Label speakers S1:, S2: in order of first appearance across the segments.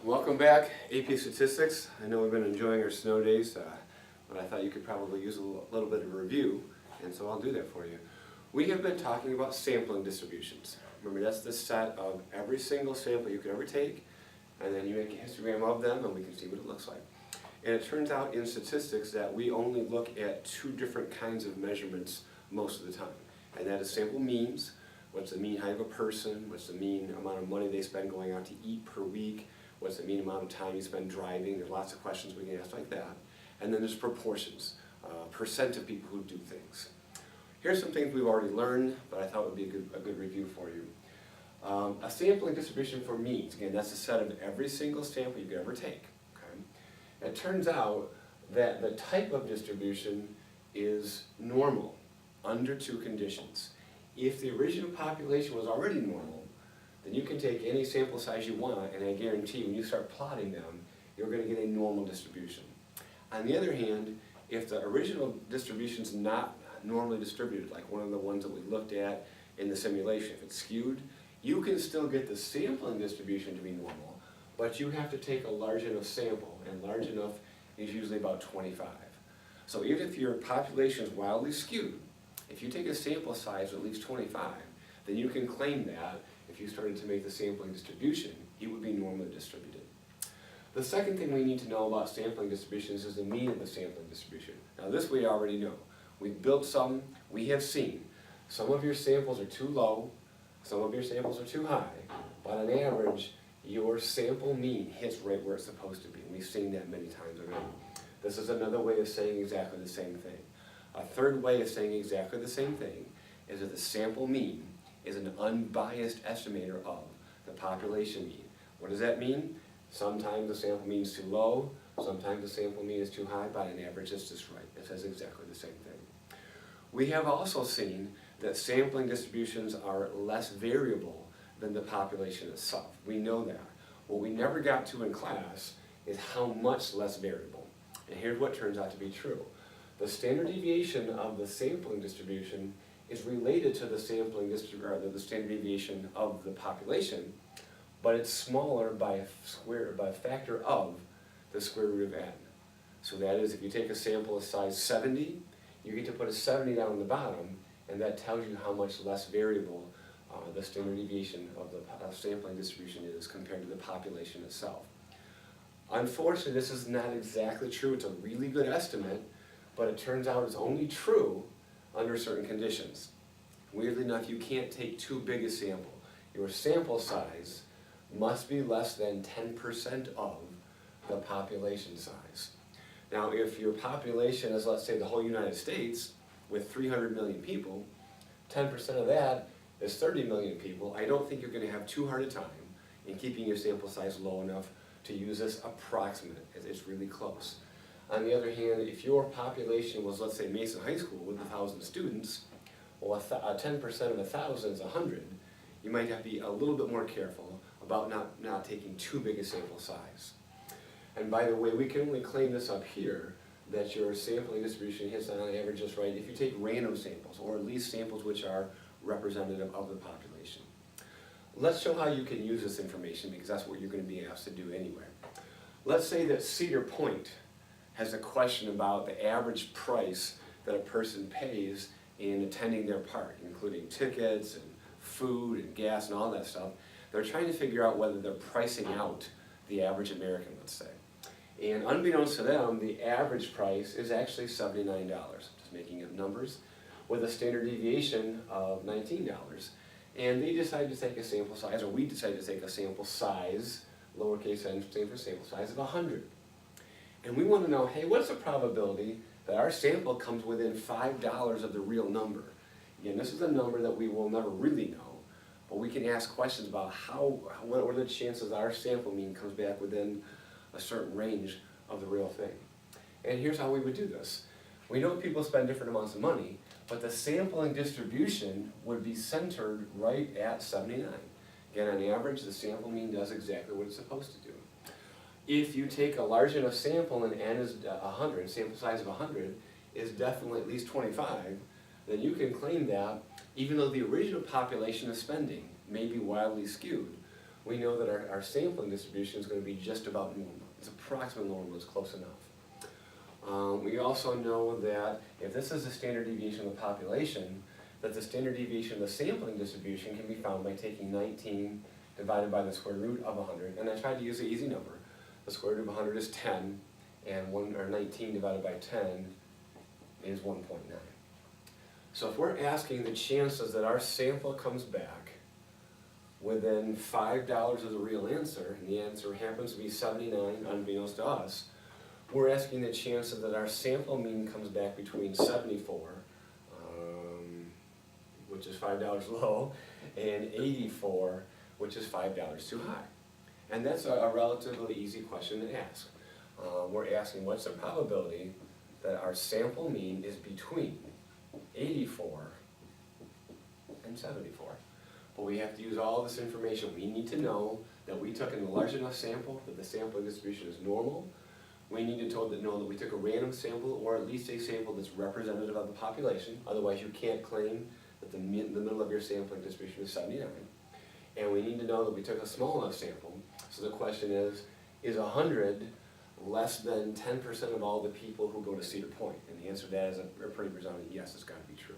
S1: Welcome back, AP Statistics. I know we've been enjoying our snow days, but I thought you could probably use a little bit of a review, and so I'll do that for you. We have been talking about sampling distributions. Remember, that's the set of every single sample you could ever take, and then you make a histogram of them, and we can see what it looks like. And it turns out in statistics that we only look at two different kinds of measurements most of the time, and that is sample means. What's the mean height of a person? What's the mean amount of money they spend going out to eat per week? What's the mean amount of time you spend driving? There's lots of questions we can ask like that. And then there's proportions, percent of people who do things. Here's some things we've already learned, but I thought would be a good review for you. A sampling distribution for means, again, that's a set of every single sample you could ever take. Okay? It turns out that the type of distribution is normal under two conditions. If the original population was already normal, then you can take any sample size you want, and I guarantee when you start plotting them, you're going to get a normal distribution. On the other hand, if the original distribution is not normally distributed, like one of the ones that we looked at in the simulation, if it's skewed, you can still get the sampling distribution to be normal, but you have to take a large enough sample, and large enough is usually about 25. So even if your population is wildly skewed, if you take a sample size of at least 25, then you can claim that if you started to make the sampling distribution, it would be normally distributed. The second thing we need to know about sampling distributions is the mean of the sampling distribution. Now this we already know. We've built some, we have seen. Some of your samples are too low, some of your samples are too high, but on average, your sample mean hits right where it's supposed to be. We've seen that many times already. This is another way of saying exactly the same thing. A third way of saying exactly the same thing is that the sample mean is an unbiased estimator of the population mean. What does that mean? Sometimes the sample mean is too low, sometimes the sample mean is too high, but on average it's just right. It says exactly the same thing. We have also seen that sampling distributions are less variable than the population itself. We know that. What we never got to in class is how much less variable. And here's what turns out to be true. The standard deviation of the sampling distribution is related to the sampling the standard deviation of the population, but it's smaller by a factor of the square root of n. So that is, if you take a sample of size 70, you get to put a 70 down the bottom, and that tells you how much less variable the standard deviation of the sampling distribution is compared to the population itself. Unfortunately, this is not exactly true. It's a really good estimate, but it turns out it's only true under certain conditions. Weirdly enough, you can't take too big a sample. Your sample size must be less than 10% of the population size. Now, if your population is, let's say, the whole United States with 300 million people, 10% of that is 30 million people. I don't think you're going to have too hard a time in keeping your sample size low enough to use this approximate. It's really close. On the other hand, if your population was, let's say, Mason High School with 1,000 students, well, 10% of 1,000 is 100. You might have to be a little bit more careful about not taking too big a sample size. And by the way, we can only claim this up here, that your sampling distribution hits on average just right if you take random samples, or at least samples which are representative of the population. Let's show how you can use this information, because that's what you're going to be asked to do anyway. Let's say that Cedar Point has a question about the average price that a person pays in attending their park, including tickets and food and gas and all that stuff. They're trying to figure out whether they're pricing out the average American, let's say. And unbeknownst to them, the average price is actually $79, just making up numbers, with a standard deviation of $19. And they decided to take a sample size, or we decided to take a sample size, lowercase n stands for sample size, of 100. And we want to know, hey, what's the probability that our sample comes within $5 of the real number? Again, this is a number that we will never really know, but we can ask questions about what are the chances that our sample mean comes back within a certain range of the real thing. And here's how we would do this. We know people spend different amounts of money, but the sampling distribution would be centered right at 79. Again, on average, the sample mean does exactly what it's supposed to do. If you take a large enough sample and n is 100, sample size of 100 is definitely at least 25, then you can claim that even though the original population of spending may be wildly skewed, we know that our sampling distribution is going to be just about normal. It's approximately normal, it's close enough. We also know that if this is the standard deviation of the population, that the standard deviation of the sampling distribution can be found by taking 19 divided by the square root of 100, and I tried to use an easy number. The square root of 100 is 10, and 19 divided by 10 is 1.9. So if we're asking the chances that our sample comes back within $5 of the real answer, and the answer happens to be 79, unbeknownst to us, we're asking the chances that our sample mean comes back between 74, which is $5 low, and 84, which is $5 too high. And that's a relatively easy question to ask. We're asking what's the probability that our sample mean is between 84 and 74. But we have to use all this information. We need to know that we took in a large enough sample that the sampling distribution is normal. We need to know that we took a random sample, or at least a sample that's representative of the population. Otherwise, you can't claim that the middle of your sampling distribution is 79. And we need to know that we took a small enough sample. So the question is 100 less than 10% of all the people who go to Cedar Point? And the answer to that is a pretty resounding yes, it's got to be true.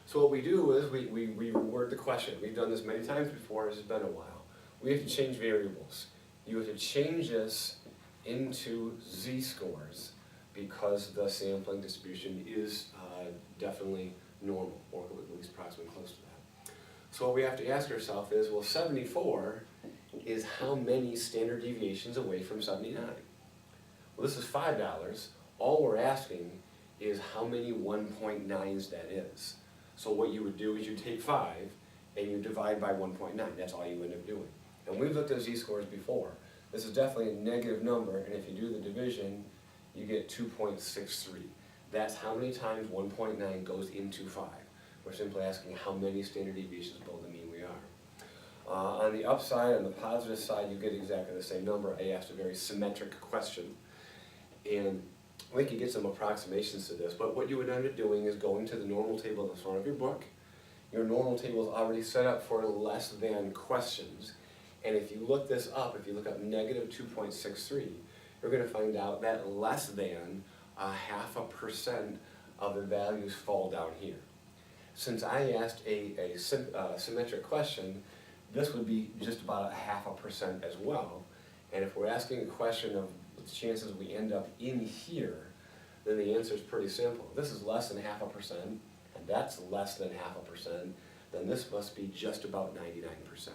S1: So what we do is we reword the question. We've done this many times before, it's been a while. We have to change variables. You have to change this into z-scores because the sampling distribution is definitely normal, or at least approximately close to that. So what we have to ask ourselves is, well, 74 is how many standard deviations away from 79? Well, this is $5. All we're asking is how many 1.9s that is. So what you would do is you take 5 and you divide by 1.9. That's all you end up doing. And we've looked at z-scores before. This is definitely a negative number, and if you do the division, you get 2.63. That's how many times 1.9 goes into 5. We're simply asking how many standard deviations below the mean we are. On the upside, on the positive side, you get exactly the same number. I asked a very symmetric question, and we can get some approximations to this, but what you would end up doing is going to the normal table in the front of your book. Your normal table is already set up for less than questions, and if you look this up, if you look up negative 2.63, you're going to find out that less than 0.5% of the values fall down here. Since I asked a symmetric question, this would be just about 0.5% as well. And if we're asking a question of the chances we end up in here, then the answer is pretty simple. This is less than 0.5%, and that's less than 0.5%, then this must be just about 99%.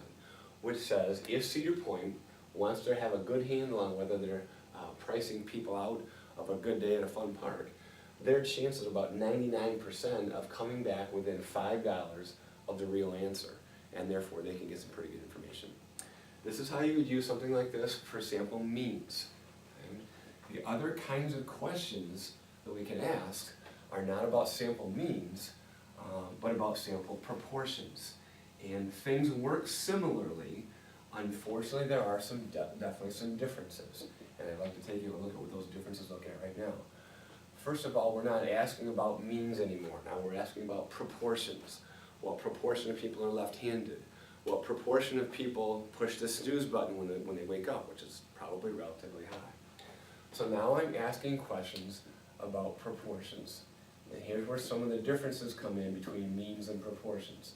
S1: Which says if Cedar Point wants to have a good handle on whether they're pricing people out of a good day at a fun park, their chances are about 99% of coming back within $5 of the real answer, and therefore they can get some pretty good information. This is how you would use something like this for sample means. And the other kinds of questions that we can ask are not about sample means, but about sample proportions. And things work similarly. Unfortunately, there are definitely some differences. And I'd like to take you a look at what those differences look at right now. First of all, we're not asking about means anymore. Now we're asking about proportions. What proportion of people are left-handed? What proportion of people push the snooze button when they wake up, which is probably relatively high. So now I'm asking questions about proportions. And here's where some of the differences come in between means and proportions.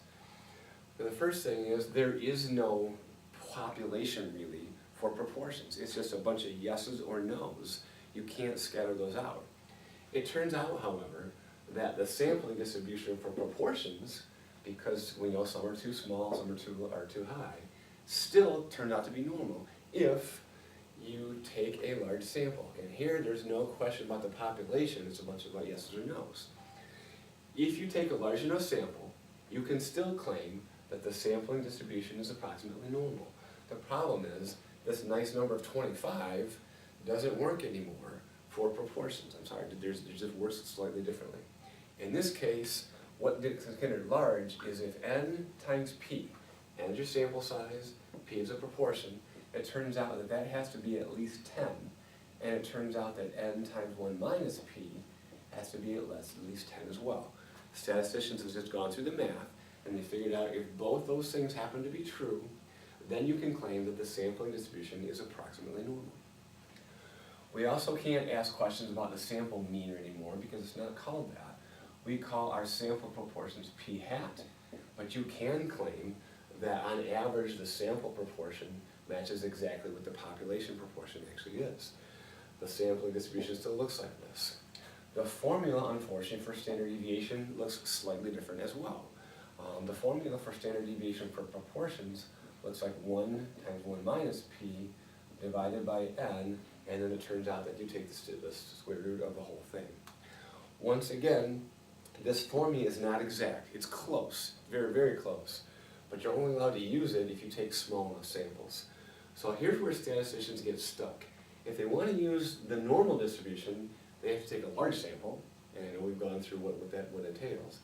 S1: And the first thing is there is no population really for proportions. It's just a bunch of yeses or nos. You can't scatter those out. It turns out, however, that the sampling distribution for proportions, because we know some are too small, some are too high, still turned out to be normal if you take a large sample. And here there's no question about the population, it's a bunch of yeses or nos. If you take a large enough sample, you can still claim that the sampling distribution is approximately normal. The problem is, this nice number of 25 doesn't work anymore for proportions. I'm sorry, there's just works slightly differently. In this case, what is considered large is if n times p, n is your sample size, p is a proportion, it turns out that that has to be at least 10, and it turns out that n times 1 minus p has to be at least 10 as well. Statisticians have just gone through the math, and they figured out if both those things happen to be true, then you can claim that the sampling distribution is approximately normal. We also can't ask questions about the sample mean anymore because it's not called that. We call our sample proportions p hat, but you can claim that on average the sample proportion matches exactly what the population proportion actually is. The sampling distribution still looks like this. The formula, unfortunately, for standard deviation looks slightly different as well. The formula for standard deviation for proportions looks like 1 times 1 minus p divided by n, and then it turns out that you take the square root of the whole thing. Once again, this formula is not exact. It's close, very, very close. But you're only allowed to use it if you take small enough samples. So here's where statisticians get stuck. If they want to use the normal distribution, they have to take a large sample, and I know we've gone through what that entails.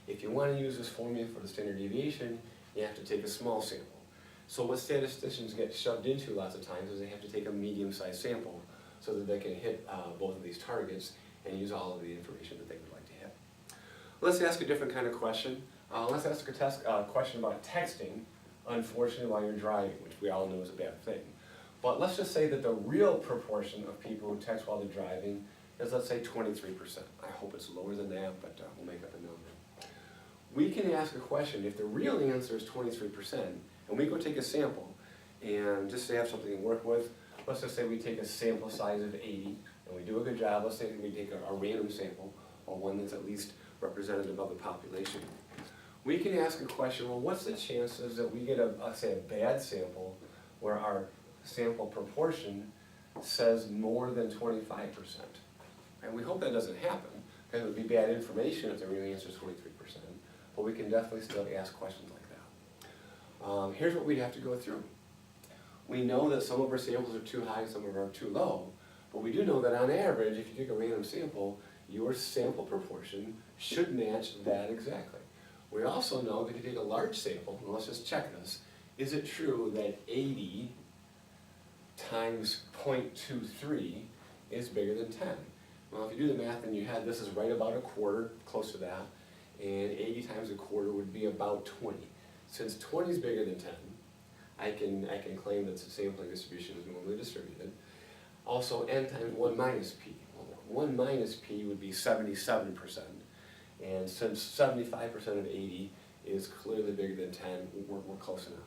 S1: If you want to use this formula for the standard deviation, you have to take a small sample. So what statisticians get shoved into lots of times is they have to take a medium-sized sample so that they can hit both of these targets and use all of the information that they would like to hit. Let's ask a different kind of question. Let's ask a question about texting, unfortunately, while you're driving, which we all know is a bad thing. But let's just say that the real proportion of people who text while they're driving is, let's say, 23%. I hope it's lower than that, but we'll make up a number. We can ask a question, if the real answer is 23%, and we go take a sample, and just to have something to work with, let's just say we take a sample size of 80, and we do a good job. Let's say we take a random sample, or one that's at least representative of the population. We can ask a question, well, what's the chances that we get say a bad sample where our sample proportion says more than 25%? And we hope that doesn't happen, because it would be bad information if the real answer is 23%. But we can definitely still ask questions like that. Here's what we'd have to go through. We know that some of our samples are too high and some of them are too low, but we do know that on average, if you take a random sample, your sample proportion should match that exactly. We also know that if you take a large sample, and let's just check this, is it true that 80 times 0.23 is bigger than 10? Well, if you do the math in your head, this is right about a quarter, close to that, and 80 times a quarter would be about 20. Since 20 is bigger than 10, I can claim that the sampling distribution is normally distributed. Also, n times 1 minus p. Well, 1 minus p would be 77%. And since 75% of 80 is clearly bigger than 10, we're close enough.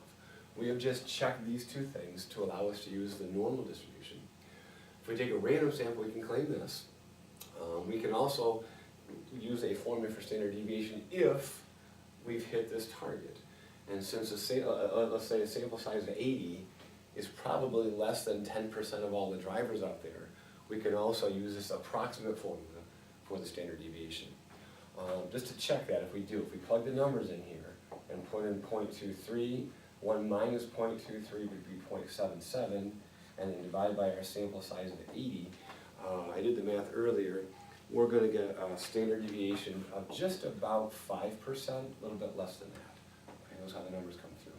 S1: We have just checked these two things to allow us to use the normal distribution. If we take a random sample, we can claim this. We can also use a formula for standard deviation if we've hit this target. And since let's say a sample size of 80 is probably less than 10% of all the drivers out there, we can also use this approximate formula for the standard deviation. Just to check that, if we plug the numbers in here and put in 0.23, 1 minus 0.23 would be 0.77, and then divide by our sample size of 80, I did the math earlier, we're going to get a standard deviation of just about 5%, a little bit less than that. Okay, those are how the numbers come through.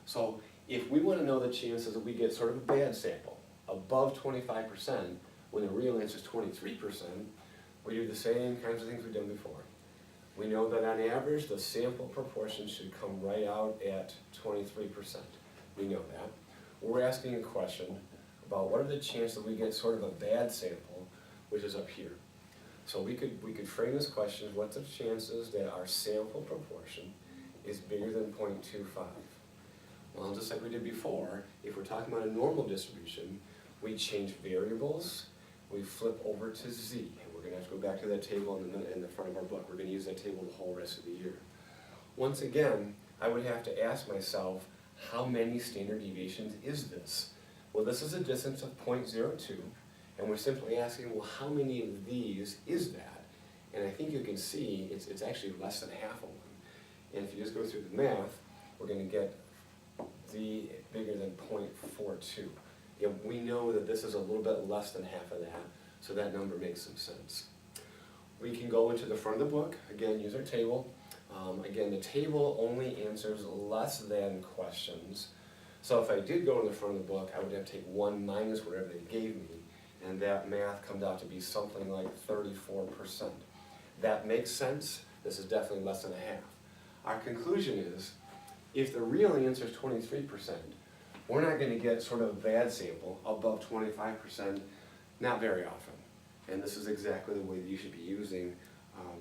S1: So if we want to know the chances that we get sort of a bad sample, above 25%, when the real answer is 23%, we do the same kinds of things we've done before. We know that on average, the sample proportion should come right out at 23%. We know that. We're asking a question about what are the chances that we get sort of a bad sample, which is up here. So we could frame this question as what's the chances that our sample proportion is bigger than 0.25? Well, just like we did before, if we're talking about a normal distribution, we change variables, we flip over to z. And we're going to have to go back to that table in the front of our book. We're going to use that table the whole rest of the year. Once again, I would have to ask myself, how many standard deviations is this? Well, this is a distance of 0.02, and we're simply asking, well, how many of these is that? And I think you can see it's actually less than half of one. And if you just go through the math, we're going to get z bigger than 0.42. We know that this is a little bit less than half of that, so that number makes some sense. We can go into the front of the book, again, use our table. Again, the table only answers less than questions. So if I did go in the front of the book, I would have to take 1 minus whatever they gave me, and that math comes out to be something like 34%. That makes sense. This is definitely less than a half. Our conclusion is, if the real answer is 23%, we're not gonna get sort of a bad sample above 25%, not very often. And this is exactly the way that you should be using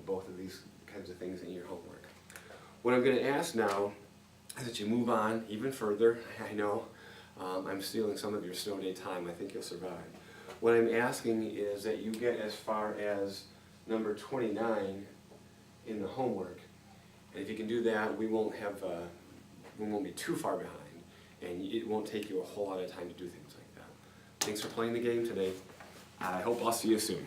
S1: both of these kinds of things in your homework. What I'm gonna ask now is that you move on even further. I know I'm stealing some of your snow day time. I think you'll survive. What I'm asking is that you get as far as number 29 in the homework. And if you can do that, we won't be too far behind, and it won't take you a whole lot of time to do things like that. Thanks for playing the game today. I hope I'll see you soon.